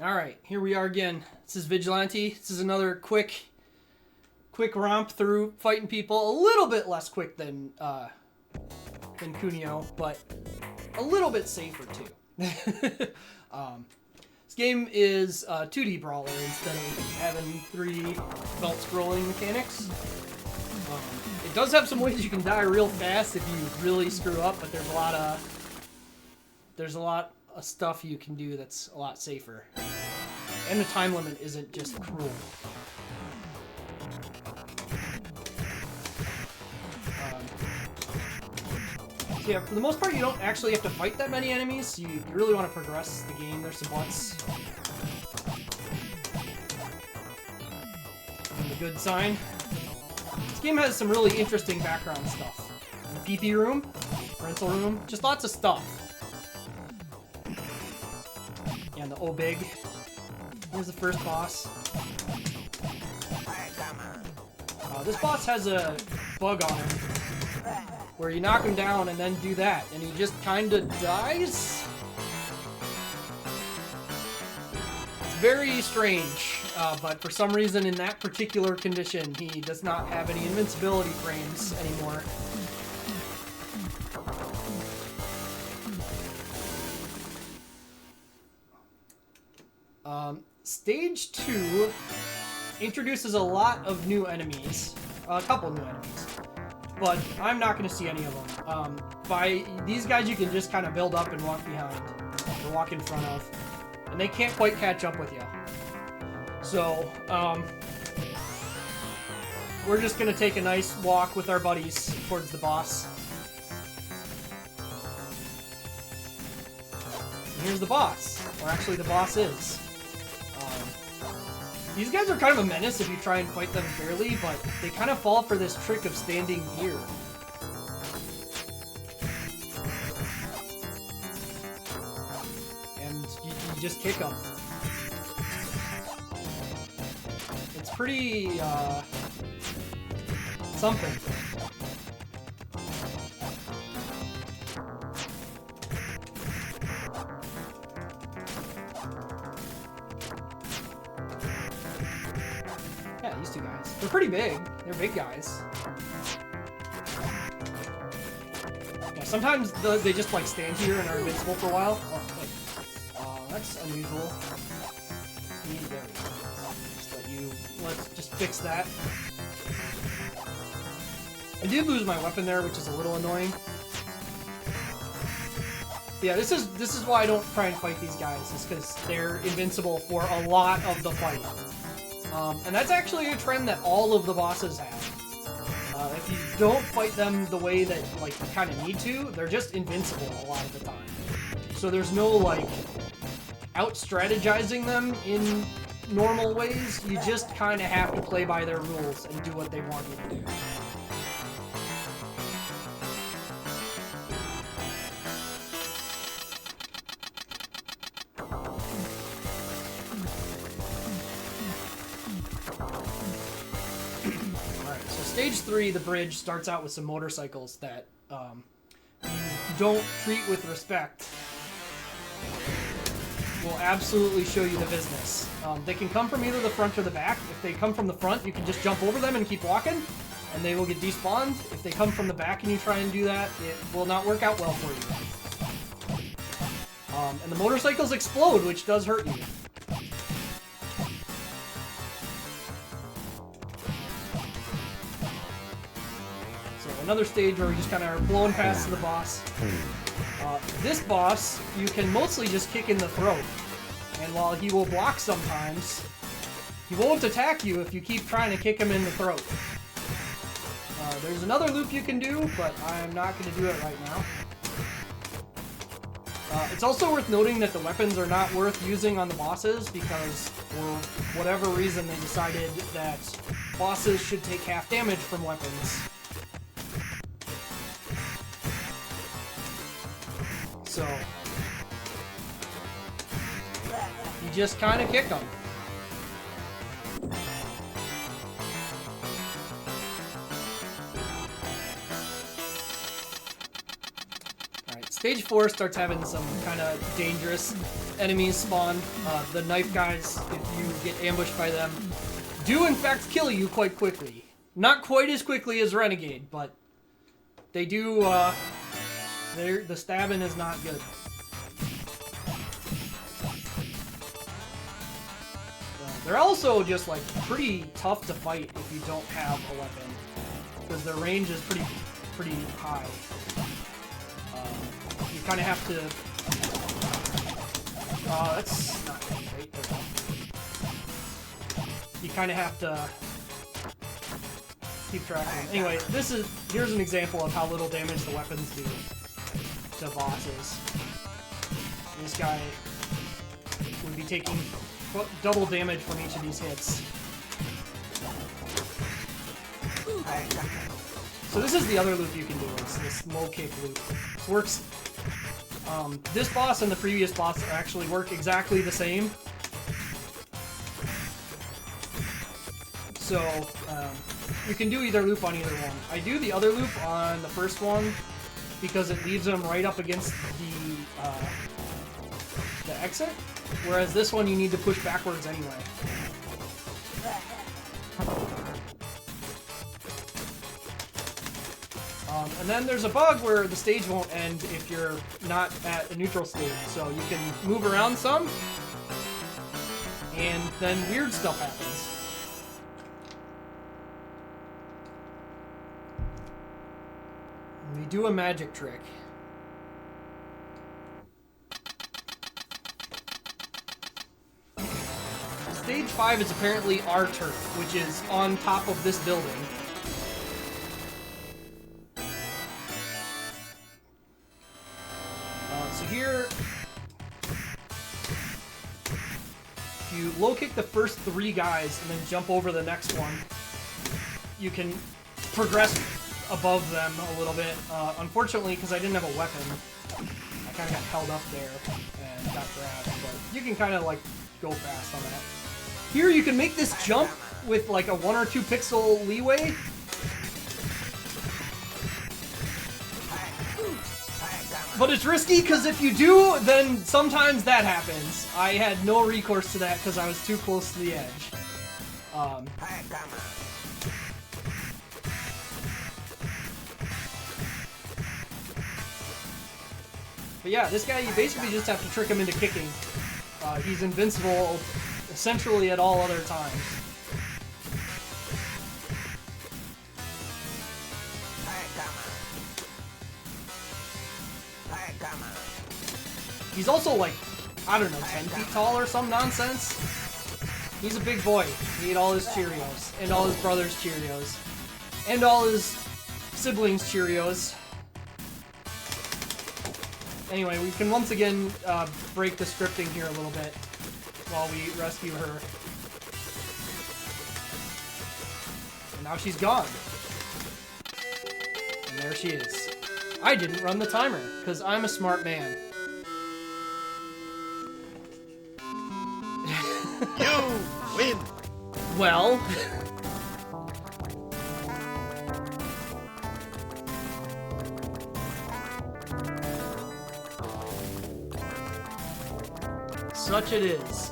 Alright, here we are again. This is Vigilante. This is another quick romp through fighting people. A little bit less quick than Cuneo, but a little bit safer too. This game is a 2D brawler instead of having 3 belt scrolling mechanics. It does have some ways you can die real fast if you really screw up, but there's a lot of stuff you can do that's a lot safer. And the time limit isn't just cruel. So yeah, for the most part, you don't actually have to fight that many enemies. You really want to progress the game. There's some butts. And the good sign. This game has some really interesting background stuff. In the PP room, rental room, just lots of stuff. And the O-Big. Here's the first boss. This boss has a bug on him where you knock him down and then do that, and he just kind of dies? It's very strange, but for some reason in that particular condition, he does not have any invincibility frames anymore. Stage 2 introduces a lot of new enemies, a couple new enemies, but I'm not going to see any of them. By these guys you can just kind of build up and walk behind, or walk in front of, and they can't quite catch up with you. So, we're just going to take a nice walk with our buddies towards the boss. And here's the boss, or actually the boss is. These guys are kind of a menace if you try and fight them fairly, but they kind of fall for this trick of standing here. And you just kick them. It's pretty, something. Yeah, these two guys. They're pretty big. They're big guys. Yeah, sometimes they just like stand here and are invincible for a while. Oh, wait. That's unusual. There we go. Let's just fix that. I did lose my weapon there, which is a little annoying. But yeah, this is why I don't try and fight these guys, is because they're invincible for a lot of the fight. And that's actually a trend that all of the bosses have. If you don't fight them the way that like you kind of need to, they're just invincible a lot of the time. So there's no like out-strategizing them in normal ways. You just kind of have to play by their rules and do what they want you to do. Stage 3, the bridge, starts out with some motorcycles that you don't treat with respect. Will absolutely show you the business. They can come from either the front or the back. If they come from the front, you can just jump over them and keep walking, and they will get despawned. If they come from the back and you try and do that, it will not work out well for you. And the motorcycles explode, which does hurt you. Another stage where we just kind of are blowing past the boss. This boss, you can mostly just kick in the throat. And while he will block sometimes, he won't attack you if you keep trying to kick him in the throat. There's another loop you can do, but I'm not going to do it right now. It's also worth noting that the weapons are not worth using on the bosses because, for whatever reason, they decided that bosses should take half damage from weapons. So, you just kind of kick them. Alright, Stage 4 starts having some kind of dangerous enemies spawn. The knife guys, if you get ambushed by them, do in fact kill you quite quickly. Not quite as quickly as Renegade, but they do, the stabbing is not good. They're also just like pretty tough to fight if you don't have a weapon, because their range is pretty high. You kind of have to. That's not right. You kind of have to keep track of them. Anyway, here's an example of how little damage the weapons do to bosses. This guy would be taking double damage from each of these hits. So this is the other loop you can do. It's this low kick loop. This works. This boss and the previous boss actually work exactly the same. So you can do either loop on either one. I do the other loop on the first one because it leaves them right up against the exit. Whereas this one you need to push backwards anyway. And then there's a bug where the stage won't end if you're not at a neutral state. So you can move around some, and then weird stuff happens. We do a magic trick. Stage 5 is apparently our turf, which is on top of this building. So here, if you low kick the first 3 guys and then jump over the next one, you can progress above them a little bit. Unfortunately, because I didn't have a weapon, I kind of got held up there and got grabbed, but you can kind of like go fast on that. Here you can make this jump with like a 1 or 2 pixel leeway. But it's risky because if you do, then sometimes that happens. I had no recourse to that because I was too close to the edge. But yeah, this guy, you basically just have to trick him into kicking. He's invincible essentially at all other times. He's also like, I don't know, 10 feet tall or some nonsense. He's a big boy. He ate all his Cheerios, and all his brother's Cheerios, and all his siblings' Cheerios. Anyway, we can once again break the scripting here a little bit while we rescue her. And now she's gone. And there she is. I didn't run the timer, because I'm a smart man. You win! Well... Such it is.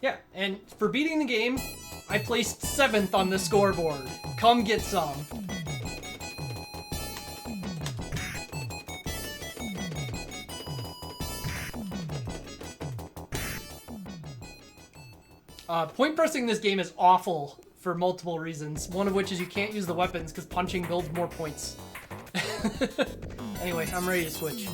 Yeah, and for beating the game, I placed 7th on the scoreboard. Come get some. Point pressing this game is awful for multiple reasons. One of which is you can't use the weapons because punching builds more points. Anyway, I'm ready to switch.